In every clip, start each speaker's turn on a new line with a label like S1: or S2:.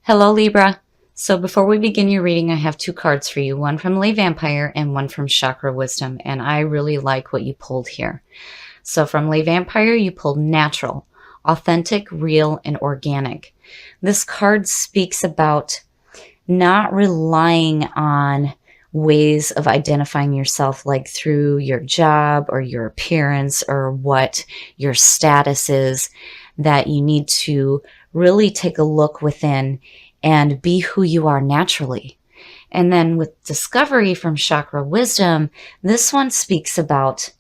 S1: Hello, Libra. So before we begin your reading, I have two cards for you, one from Lay Vampire and one from Chakra Wisdom, and I really like what you pulled here. So from Lay Vampire, you pulled natural, authentic, real, and organic. This card speaks about not relying on ways of identifying yourself like through your job or your appearance or what your status is, that you need to really take a look within and be who you are naturally. And then with Discovery from Chakra Wisdom, this one speaks about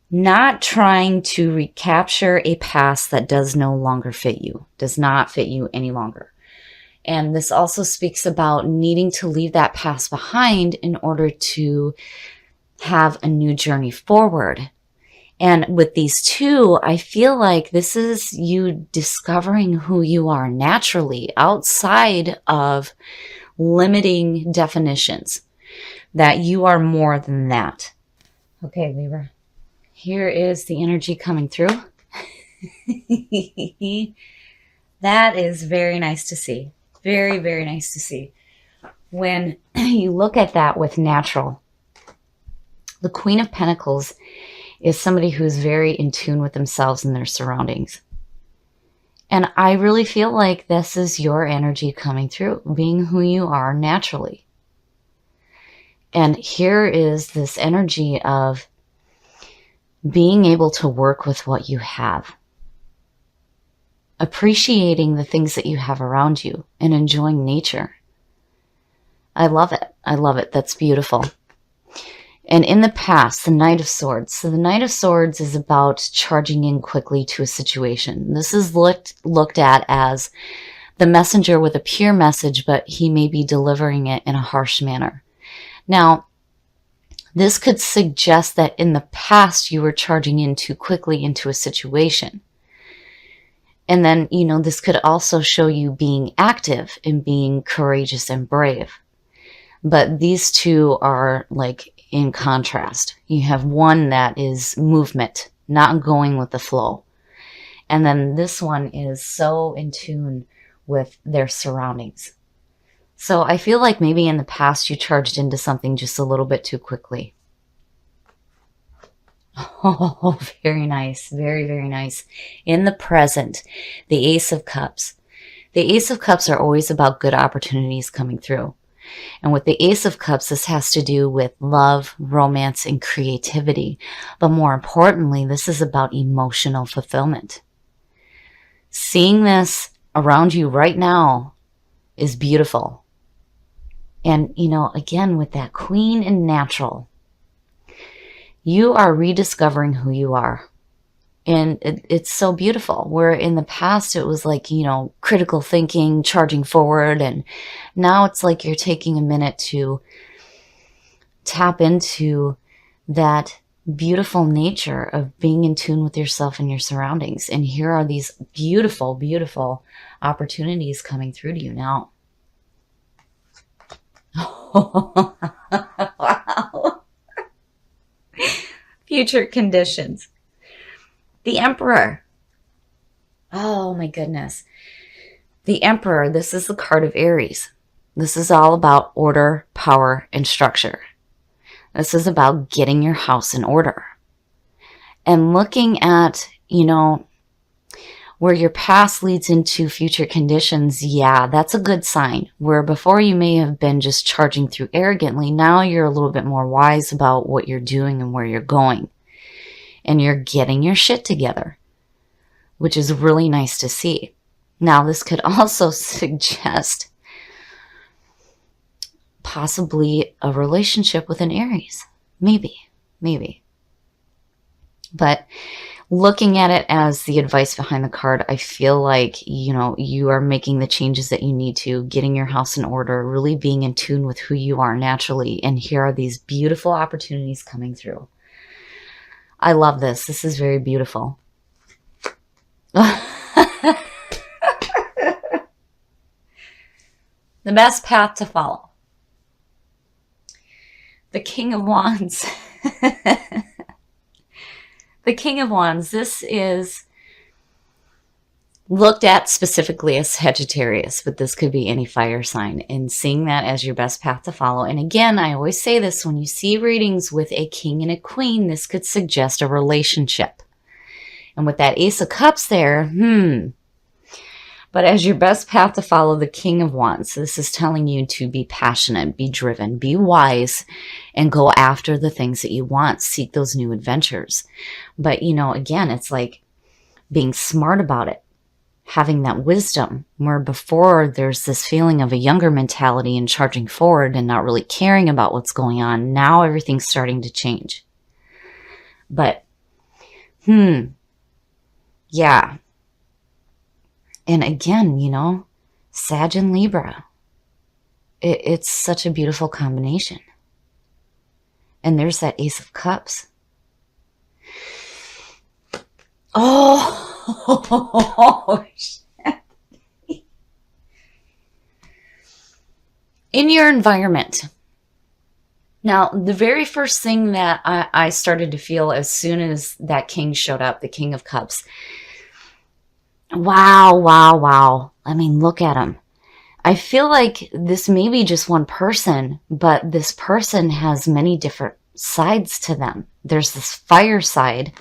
S1: not trying to recapture a past that does no longer fit you, does not fit you any longer. And this also speaks about needing to leave that past behind in order to have a new journey forward. And with these two, I feel like this is you discovering who you are naturally outside of limiting definitions, that you are more than that. Okay, Libra, here is the energy coming through. That is very nice to see. Very, very nice to see. When you look at that with natural, the Queen of Pentacles is somebody who's very in tune with themselves and their surroundings. And I really feel like this is your energy coming through, being who you are naturally. And here is this energy of being able to work with what you have, appreciating the things that you have around you and enjoying nature. I love it. I love it. That's beautiful. And in the past, the Knight of Swords. So the Knight of Swords is about charging in quickly to a situation. This is looked at as the messenger with a pure message, but he may be delivering it in a harsh manner. Now, this could suggest that in the past you were charging in too quickly into a situation. And then, this could also show you being active and being courageous and brave. But these two are like in contrast. You have one that is movement, not going with the flow. And then this one is so in tune with their surroundings. So I feel like maybe in the past you charged into something just a little bit too quickly. Oh, very nice. Very, very nice. In the present, the Ace of Cups. The Ace of Cups are always about good opportunities coming through. And with the Ace of Cups, this has to do with love, romance, and creativity. But more importantly, this is about emotional fulfillment. Seeing this around you right now is beautiful. And, again, with that Queen and Natural, you are rediscovering who you are. And it's so beautiful. Where in the past it was like, critical thinking, charging forward. And now it's like you're taking a minute to tap into that beautiful nature of being in tune with yourself and your surroundings. And here are these beautiful, beautiful opportunities coming through to you now. Wow. Future conditions. The Emperor. Oh my goodness. The Emperor, this is the card of Aries. This is all about order, power, and structure. This is about getting your house in order. And looking at, where your past leads into future conditions, yeah, that's a good sign. Where before you may have been just charging through arrogantly, now you're a little bit more wise about what you're doing and where you're going. And you're getting your shit together, which is really nice to see. Now, this could also suggest possibly a relationship with an Aries. Maybe. But looking at it as the advice behind the card, I feel like, you are making the changes that you need to, getting your house in order, really being in tune with who you are naturally. And here are these beautiful opportunities coming through. I love this. This is very beautiful. The best path to follow. The King of Wands. The King of Wands. This is looked at specifically as Sagittarius, but this could be any fire sign, and seeing that as your best path to follow. And again, I always say this, when you see readings with a king and a queen, this could suggest a relationship. And with that Ace of Cups there, but as your best path to follow, the King of Wands, this is telling you to be passionate, be driven, be wise, and go after the things that you want. Seek those new adventures. But, you know, again, it's like being smart about it, having that wisdom, where before there's this feeling of a younger mentality and charging forward and not really caring about what's going on. Now everything's starting to change. But, yeah. And again, you know, Sag and Libra, it's such a beautiful combination. And there's that Ace of Cups. Oh, shit. In your environment. Now, the very first thing that I started to feel as soon as that king showed up, the King of Cups, wow. I mean, look at him. I feel like this may be just one person, but this person has many different sides to them. There's this fire side,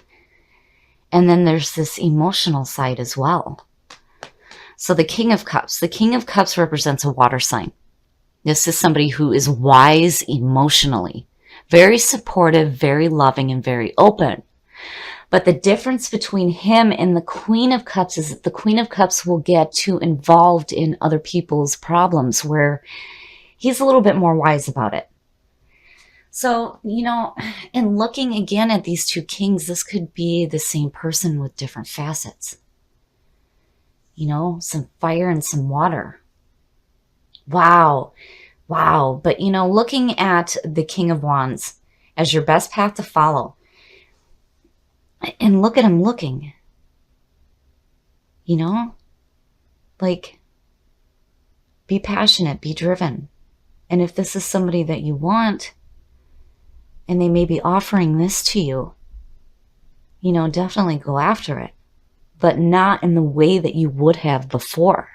S1: and then there's this emotional side as well. So the King of Cups represents a water sign. This is somebody who is wise emotionally, very supportive, very loving, and very open. But the difference between him and the Queen of Cups is that the Queen of Cups will get too involved in other people's problems, where he's a little bit more wise about it. So, you know, in looking again at these two kings, this could be the same person with different facets. You know, some fire and some water. Wow. But, you know, looking at the King of Wands as your best path to follow, and look at him looking, you know, like, be passionate, be driven. And if this is somebody that you want, and they may be offering this to you, you know, definitely go after it, but not in the way that you would have before.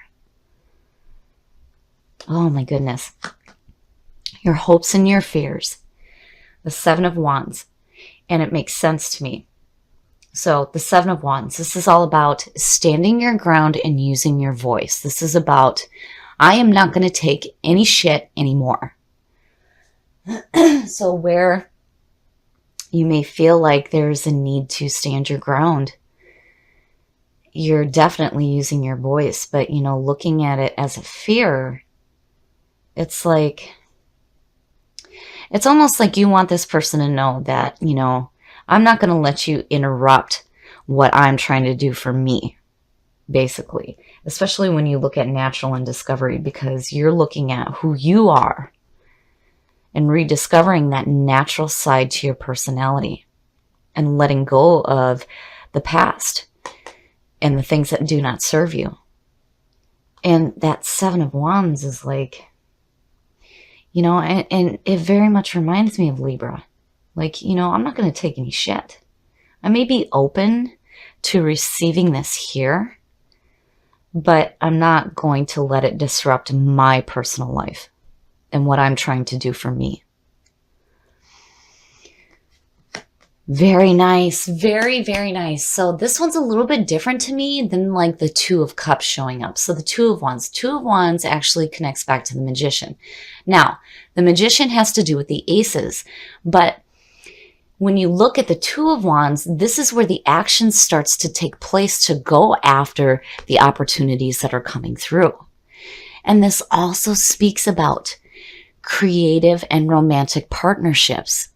S1: Oh my goodness. Your hopes and your fears. The Seven of Wands. And it makes sense to me. So the Seven of Wands, this is all about standing your ground and using your voice. This is about, I am not going to take any shit anymore. So where you may feel like there's a need to stand your ground, you're definitely using your voice. But, you know, looking at it as a fear, it's like, it's almost like you want this person to know that, you know, I'm not going to let you interrupt what I'm trying to do for me, basically. Especially when you look at natural and discovery, because you're looking at who you are and rediscovering that natural side to your personality and letting go of the past and the things that do not serve you. And that Seven of Wands is like, you know, and it very much reminds me of Libra. Like, you know, I'm not going to take any shit. I may be open to receiving this here, but I'm not going to let it disrupt my personal life and what I'm trying to do for me. Very nice. Very nice. So this one's a little bit different to me than like the Two of Cups showing up. So the Two of Wands actually connects back to the Magician. Now, the Magician has to do with the aces, but when you look at the Two of Wands, this is where the action starts to take place to go after the opportunities that are coming through. And this also speaks about creative and romantic partnerships.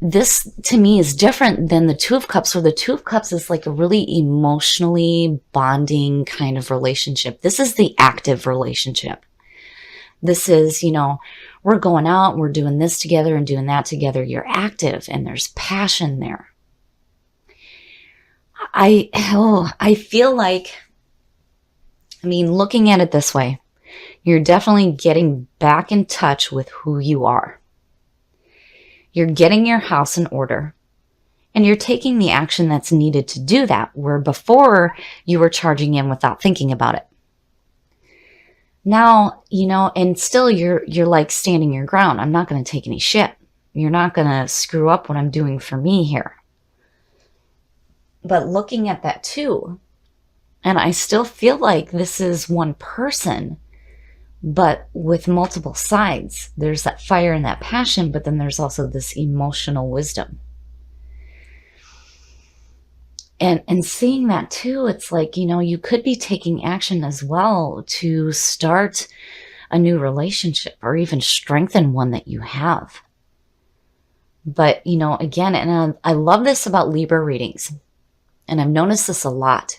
S1: This, to me, is different than the Two of Cups, where the Two of Cups is like a really emotionally bonding kind of relationship. This is the active relationship. This is, you know, we're going out, we're doing this together and doing that together. You're active and there's passion there. I feel like, I mean, looking at it this way, you're definitely getting back in touch with who you are. You're getting your house in order And you're taking the action that's needed to do that, where before you were charging in without thinking about it. Now, and still you're like standing your ground. I'm not going to take any shit. You're not going to screw up what I'm doing for me here. But looking at that too, and I still feel like this is one person, but with multiple sides. There's that fire and that passion, but then there's also this emotional wisdom. And seeing that too, it's like, you could be taking action as well to start a new relationship or even strengthen one that you have. But, again, and I love this about Libra readings, and I've noticed this a lot.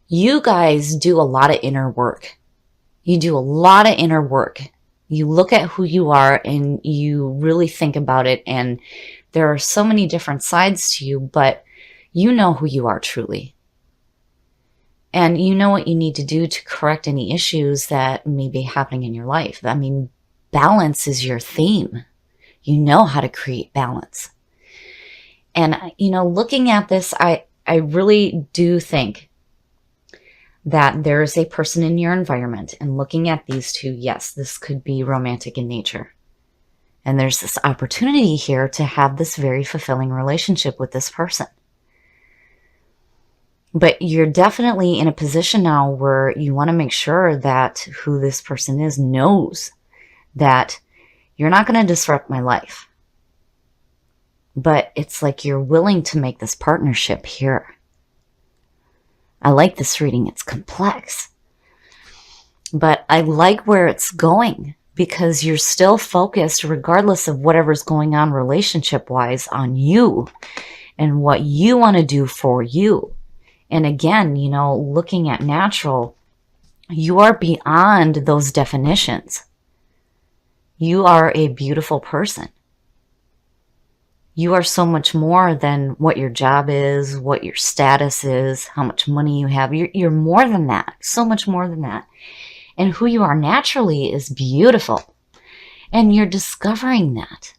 S1: You guys do a lot of inner work. You do a lot of inner work. You look at who you are and you really think about it. And there are so many different sides to you, but you know who you are truly. And you know what you need to do to correct any issues that may be happening in your life. I mean, balance is your theme. You know how to create balance. And, looking at this, I really do think that there is a person in your environment, and looking at these two, yes, this could be romantic in nature. And there's this opportunity here to have this very fulfilling relationship with this person. But you're definitely in a position now where you want to make sure that who this person is knows that you're not going to disrupt my life. But it's like you're willing to make this partnership here. I like this reading. It's complex. But I like where it's going because you're still focused, regardless of whatever's going on relationship-wise, on you and what you want to do for you. And again, looking at natural, you are beyond those definitions. You are a beautiful person. You are so much more than what your job is, what your status is, how much money you have. You're more than that, so much more than that. And who you are naturally is beautiful. And you're discovering that.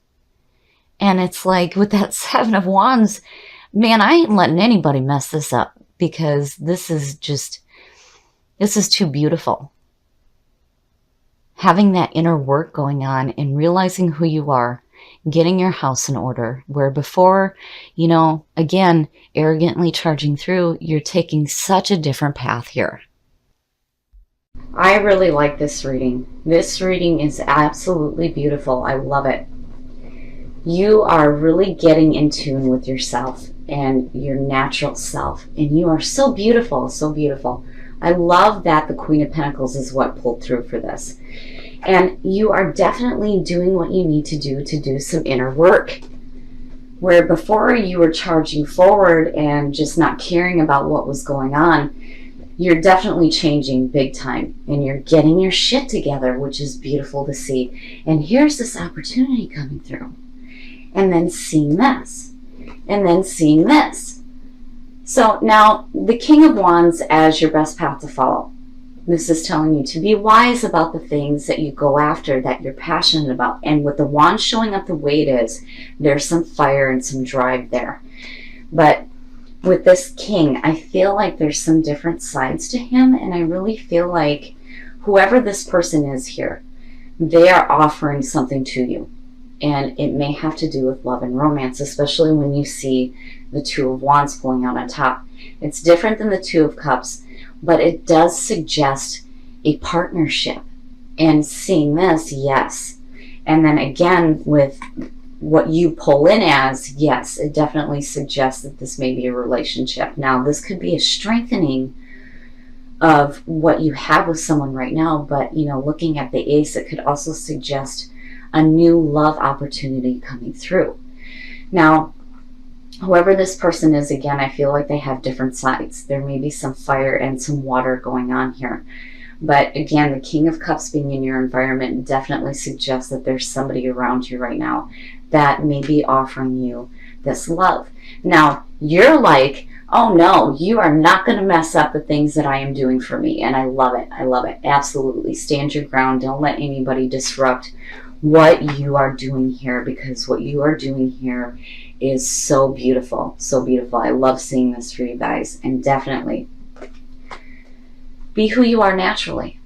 S1: And it's like with that Seven of Wands, man, I ain't letting anybody mess this up because this is too beautiful. Having that inner work going on and realizing who you are, getting your house in order, where before, again, arrogantly charging through, you're taking such a different path here. I really like this reading. This reading is absolutely beautiful. I love it. You are really getting in tune with yourself and your natural self. And you are so beautiful, so beautiful. I love that the Queen of Pentacles is what pulled through for this. And you are definitely doing what you need to do some inner work. Where before you were charging forward and just not caring about what was going on, you're definitely changing big time. And you're getting your shit together, which is beautiful to see. And here's this opportunity coming through. And then seeing this. And then seeing this. So now, the King of Wands as your best path to follow. This is telling you to be wise about the things that you go after, that you're passionate about. And with the wand showing up the way it is, there's some fire and some drive there. But with this king, I feel like there's some different sides to him. And I really feel like whoever this person is here, they are offering something to you. And it may have to do with love and romance, especially when you see the Two of Wands pulling out on top. It's different than the Two of Cups, but it does suggest a partnership. And seeing this, yes. And then again, with what you pull in as, yes, it definitely suggests that this may be a relationship. Now, this could be a strengthening of what you have with someone right now, but, looking at the Ace, it could also suggest a new love opportunity coming through. Now, whoever this person is, again, I feel like they have different sides. There may be some fire and some water going on here. But again, the King of Cups being in your environment definitely suggests that there's somebody around you right now that may be offering you this love. Now, you're like, oh no, you are not going to mess up the things that I am doing for me. And I love it. I love it. Absolutely. Stand your ground. Don't let anybody disrupt what you are doing here, because what you are doing here is so beautiful. So beautiful. I love seeing this for you guys. And definitely be who you are naturally.